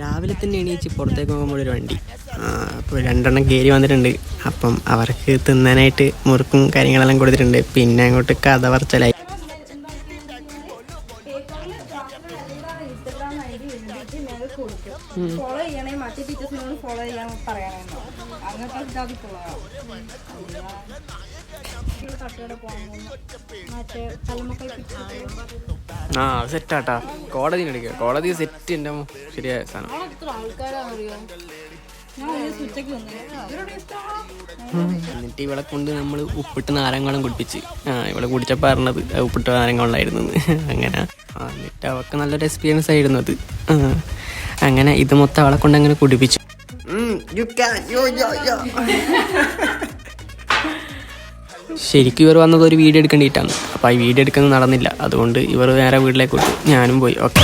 രാവിലെ തന്നെ എണീച്ച് പുറത്തേക്ക് പോകുമ്പോൾ ഒരു വണ്ടി അപ്പോൾ 2 എണ്ണം കയറി വന്നിട്ടുണ്ട്. അപ്പം അവർക്ക് തിന്നാനായിട്ട് മുറുക്കും കാര്യങ്ങളെല്ലാം കൊടുത്തിട്ടുണ്ട്. പിന്നെ അങ്ങോട്ട് കഥ പറച്ചലായി. ഫോളോ ചെയ്യണേ, മറ്റേ ടീച്ചേഴ്സിനോട് ഫോളോ ചെയ്യാൻ പറയണോ അങ്ങനത്തെ സെറ്റാട്ടാ. കോടതി എടുക്കുക, കോടതി സെറ്റ് എൻ്റെ ശരിയായ സാധനം. എന്നിട്ട് ഇവളെ കൊണ്ട് നമ്മൾ ഉപ്പിട്ട് നാരങ്ങളും കുടിപ്പിച്ച് ഇവളെ കുടിച്ചപ്പോൾ പറഞ്ഞത് ഉപ്പിട്ട് നാരങ്ങളുണ്ടായിരുന്നു. അങ്ങനെ എന്നിട്ട് അവൾക്ക് നല്ലൊരു എക്സ്പീരിയൻസ് ആയിരുന്നു അത്. അങ്ങനെ ഇത് മൊത്തം അവളെ കൊണ്ട് അങ്ങനെ കുടിപ്പിച്ചു. ശരിക്കും ഇവർ വന്നത് ഒരു വീഡിയോ എടുക്കേണ്ടിയിട്ടാണ്. അപ്പോൾ ഈ വീഡിയോ എടുക്കുന്നത് നടന്നില്ല. അതുകൊണ്ട് ഇവർ നേരെ വീട്ടിലേക്ക് വിട്ടു. ഞാനും പോയി. ഓക്കെ.